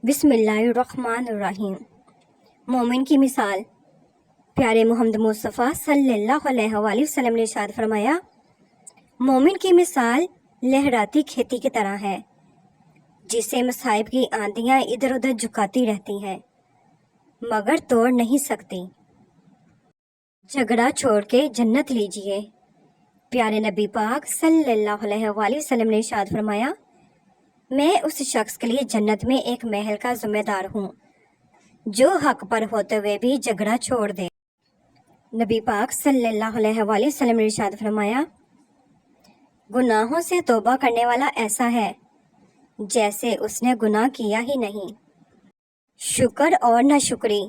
بسم اللہ الرحمن الرحیم۔ مومن کی مثال۔ پیارے محمد مصطفیٰ صلی اللہ علیہ وآلہ وسلم نے ارشاد فرمایا، مومن کی مثال لہراتی کھیتی کی طرح ہے جسے مصائب کی آندیاں ادھر ادھر جھکاتی رہتی ہیں مگر توڑ نہیں سکتی۔ جھگڑا چھوڑ کے جنت لیجئے۔ پیارے نبی پاک صلی اللہ علیہ وآلہ وسلم نے ارشاد فرمایا، میں اس شخص کے لیے جنت میں ایک محل کا ذمہ دار ہوں جو حق پر ہوتے ہوئے بھی جھگڑا چھوڑ دے۔ نبی پاک صلی اللہ علیہ وآلہ وسلم نے ارشاد فرمایا، گناہوں سے توبہ کرنے والا ایسا ہے جیسے اس نے گناہ کیا ہی نہیں۔ شکر اور ناشکری۔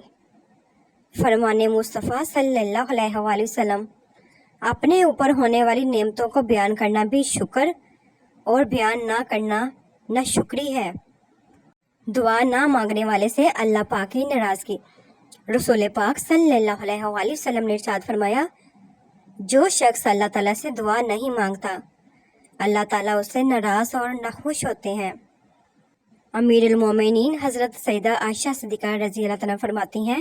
فرمان مصطفیٰ صلی اللہ علیہ وآلہ وسلم، اپنے اوپر ہونے والی نعمتوں کو بیان کرنا بھی شکر اور بیان نہ کرنا ناشکری ہے۔ دعا نہ مانگنے والے سے اللہ پاک کی ناراضگی۔ رسول پاک صلی اللہ علیہ وآلہ وسلم نے ارشاد فرمایا، جو شخص اللہ تعالیٰ سے دعا نہیں مانگتا اللہ تعالیٰ اس سے ناراض اور ناخوش ہوتے ہیں۔ امیر المومنین حضرت سیدہ عائشہ صدیقہ رضی اللہ تعالیٰ فرماتی ہیں،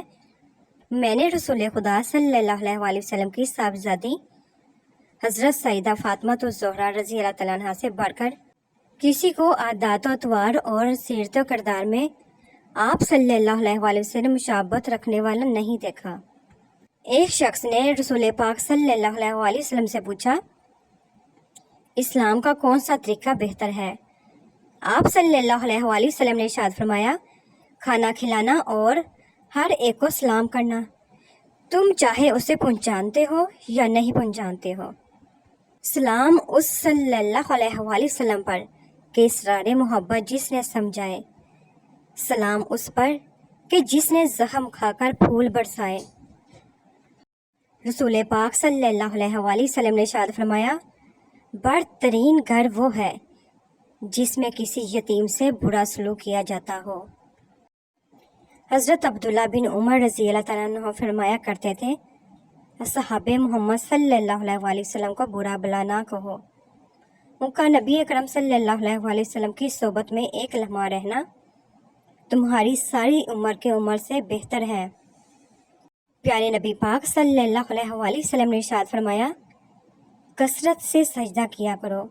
میں نے رسول خدا صلی اللہ علیہ وآلہ وسلم کی صاحبزادی حضرت سیدہ فاطمہ الزہرا رضی اللہ تعالیٰ عنہا سے بڑھ کر کسی کو عادات و اطوار اور سیرت و کردار میں آپ صلی اللہ علیہ وآلہ وسلم مشابہت رکھنے والا نہیں دیکھا۔ ایک شخص نے رسول پاک صلی اللہ علیہ وآلہ وسلم سے پوچھا، اسلام کا کون سا طریقہ بہتر ہے؟ آپ صلی اللہ علیہ وآلہ وسلم نے ارشاد فرمایا، کھانا کھلانا اور ہر ایک کو سلام کرنا، تم چاہے اسے پہچانتے ہو یا نہیں پہچانتے ہو۔ سلام اس صلی اللہ علیہ وآلہ وسلم پر کہ اسرار محبت جس نے سمجھائے، سلام اس پر کہ جس نے زخم کھا کر پھول برسائے۔ رسول پاک صلی اللہ علیہ وآلہ وسلم نے ارشاد فرمایا، برترین گھر وہ ہے جس میں کسی یتیم سے برا سلوک کیا جاتا ہو۔ حضرت عبداللہ بن عمر رضی اللہ تعالیٰ عنہ فرمایا کرتے تھے، اصحاب محمد صلی اللہ علیہ وآلہ وسلم کو برا بلا نہ کہو، ان کا نبی اکرم صلی اللہ علیہ وآلہ وسلم کی صحبت میں ایک لمحہ رہنا تمہاری ساری عمر کے عمر سے بہتر ہے۔ پیارے نبی پاک صلی اللہ علیہ وآلہ وسلم نے ارشاد فرمایا، کثرت سے سجدہ کیا کرو،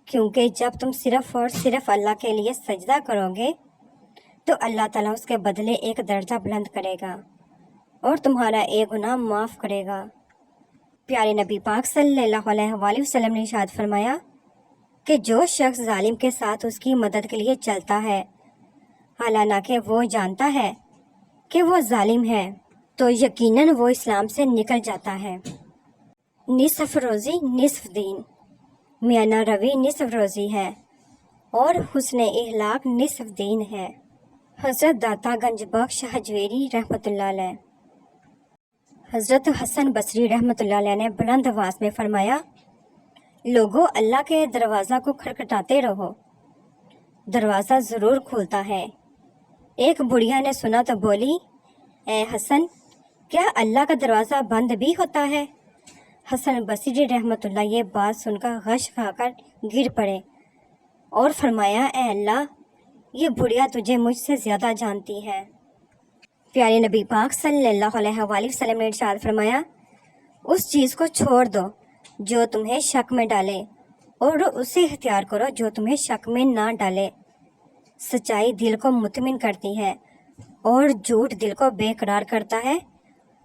کیونکہ جب تم صرف اور صرف اللہ کے لیے سجدہ کرو گے تو اللہ تعالیٰ اس کے بدلے ایک درجہ بلند کرے گا اور تمہارا ایک گناہ معاف کرے گا۔ پیارے نبی پاک صلی اللہ علیہ وآلہ وسلم نے ارشاد فرمایا کہ جو شخص ظالم کے ساتھ اس کی مدد کے لیے چلتا ہے حالانکہ وہ جانتا ہے کہ وہ ظالم ہے تو یقیناً وہ اسلام سے نکل جاتا ہے۔ نصف روزی نصف دین، میانہ روی نصف روزی ہے اور حسن اخلاق نصف دین ہے۔ حضرت داتا گنج بخش حجویری رحمۃ اللہ علیہ۔ حضرت حسن بصری رحمۃ اللہ علیہ نے بلند آواز میں فرمایا، لوگوں اللہ کے دروازہ کو کھٹکھٹاتے رہو، دروازہ ضرور کھولتا ہے۔ ایک بڑھیا نے سنا تو بولی، اے حسن، کیا اللہ کا دروازہ بند بھی ہوتا ہے؟ حسن بصری رحمۃ اللہ یہ بات سن کر غش کھا کر گر پڑے اور فرمایا، اے اللہ، یہ بڑھیا تجھے مجھ سے زیادہ جانتی ہے۔ پیارے نبی پاک صلی اللہ علیہ وآلہ وسلم نے ارشاد فرمایا، اس چیز کو چھوڑ دو جو تمہیں شک میں ڈالے اور اسے اختیار کرو جو تمہیں شک میں نہ ڈالے۔ سچائی دل کو مطمئن کرتی ہے اور جھوٹ دل کو بے قرار کرتا ہے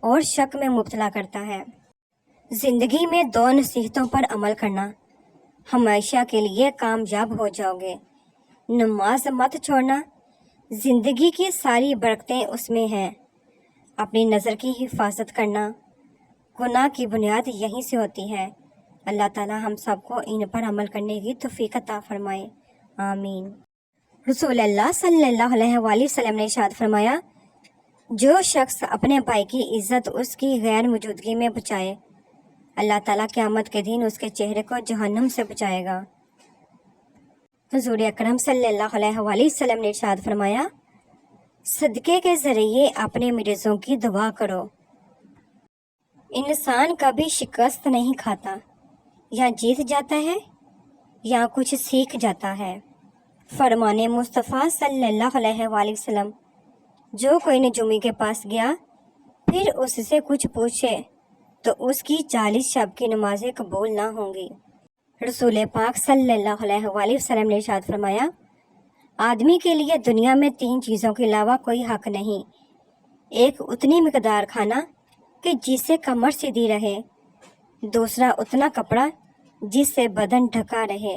اور شک میں مبتلا کرتا ہے۔ زندگی میں دو نصیحتوں پر عمل کرنا، ہمیشہ کے لیے کامیاب ہو جاؤ گے۔ نماز مت چھوڑنا، زندگی کی ساری برکتیں اس میں ہیں۔ اپنی نظر کی حفاظت کرنا، گناہ کی بنیاد یہیں سے ہوتی ہے۔ اللہ تعالیٰ ہم سب کو ان پر عمل کرنے کی توفیق عطا فرمائے، آمین۔ رسول اللہ صلی اللہ علیہ وآلہ وسلم نے ارشاد فرمایا، جو شخص اپنے بھائی کی عزت اس کی غیر موجودگی میں بچائے اللہ تعالیٰ قیامت کے دن اس کے چہرے کو جہنم سے بچائے گا۔ حضور اکرم صلی اللہ علیہ وآلہ وسلم نے ارشاد فرمایا، صدقے کے ذریعے اپنے مریضوں کی دعا کرو۔ انسان کبھی شکست نہیں کھاتا، یا جیت جاتا ہے یا کچھ سیکھ جاتا ہے۔ فرمان مصطفیٰ صلی اللہ علیہ وآلہ وسلم، جو کوئی نجومی کے پاس گیا پھر اس سے کچھ پوچھے تو اس کی 40 شب کی نمازیں قبول نہ ہوں گی۔ رسول پاک صلی اللہ علیہ وآلہ وسلم نے ارشاد فرمایا، آدمی کے لیے دنیا میں 3 چیزوں کے علاوہ کوئی حق نہیں۔ ایک اتنی مقدار کھانا کہ جس سے کمر سیدھی رہے، دوسرا اتنا کپڑا جس سے بدن ڈھکا رہے،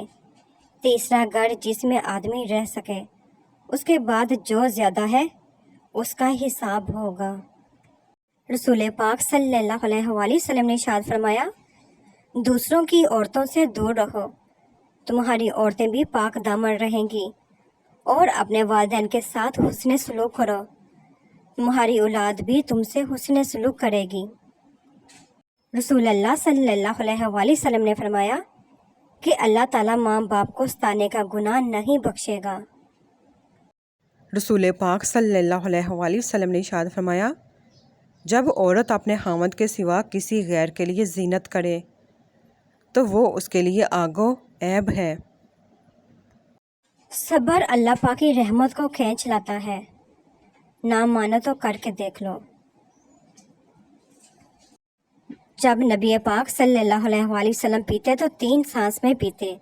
تیسرا گھر جس میں آدمی رہ سکے، اس کے بعد جو زیادہ ہے اس کا حساب ہوگا۔ رسول پاک صلی اللہ علیہ وآلہ وسلم نے ارشاد فرمایا، دوسروں کی عورتوں سے دور رہو، تمہاری عورتیں بھی پاک دامن رہیں گی، اور اپنے والدین کے ساتھ حسن سلوک کرو، تمہاری اولاد بھی تم سے حسن سلوک کرے گی۔ رسول اللہ صلی اللہ علیہ وآلہ وسلم نے فرمایا کہ اللہ تعالیٰ ماں باپ کو ستانے کا گناہ نہیں بخشے گا۔ رسول پاک صلی اللہ علیہ وآلہ وسلم نے ارشاد فرمایا، جب عورت اپنے خاوند کے سوا کسی غیر کے لیے زینت کرے تو وہ اس کے لیے آگو عیب ہے۔ صبر اللہ پاک کی رحمت کو کھینچ لاتا ہے، نہ مانو تو کر کے دیکھ لو۔ جب نبی پاک صلی اللہ علیہ وآلہ وسلم پیتے تو 3 سانس میں پیتے،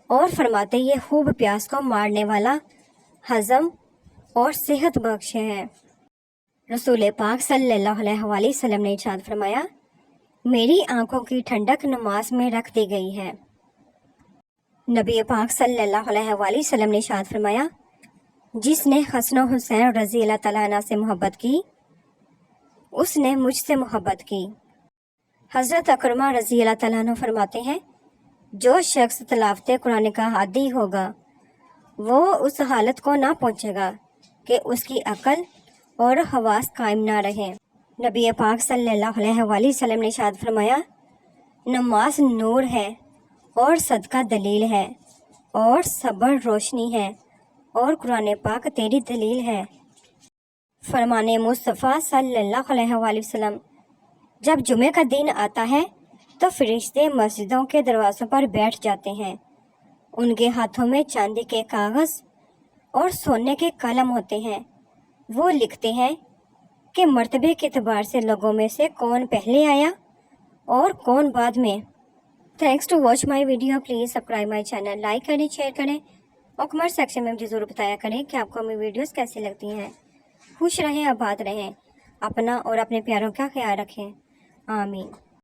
اور فرماتے یہ خوب پیاس کو مارنے والا، ہضم اور صحت بخش ہے۔ رسول پاک صلی اللہ علیہ وآلہ وسلم نے ارشاد فرمایا، میری آنکھوں کی ٹھنڈک نماز میں رکھ دی گئی ہے۔ نبی پاک صلی اللہ علیہ وآلہ وسلم نے ارشاد فرمایا، جس نے حسن و حسین رضی اللہ تعالیٰ عنہ سے محبت کی اس نے مجھ سے محبت کی۔ حضرت اکرمہ رضی اللہ تعالیٰ عنہ فرماتے ہیں، جو شخص تلاوت قرآن کا عادی ہوگا وہ اس حالت کو نہ پہنچے گا کہ اس کی عقل اور حواس قائم نہ رہیں۔ نبی پاک صلی اللہ علیہ وآلہ وسلم نے ارشاد فرمایا، نماز نور ہے اور صدقہ دلیل ہے، اور صبر روشنی ہے، اور قرآن پاک تیری دلیل ہے۔ فرمان مصطفیٰ صلی اللہ علیہ وآلہ وسلم، جب جمعہ کا دن آتا ہے تو فرشتے مسجدوں کے دروازوں پر بیٹھ جاتے ہیں، ان کے ہاتھوں میں چاندی کے کاغذ اور سونے کے قلم ہوتے ہیں، وہ لکھتے ہیں کہ مرتبے کے اعتبار سے لوگوں میں سے کون پہلے آیا اور کون بعد میں۔ Thanks to watch my video, please subscribe my channel, like کریں، شیئر کریں، اور کمنٹ سیکشن میں مجھے ضرور بتایا کریں کہ آپ کو میری ویڈیوز کیسی لگتی ہیں۔ خوش رہیں، آباد رہیں، اپنا اور اپنے پیاروں کا خیال رکھیں، آمین۔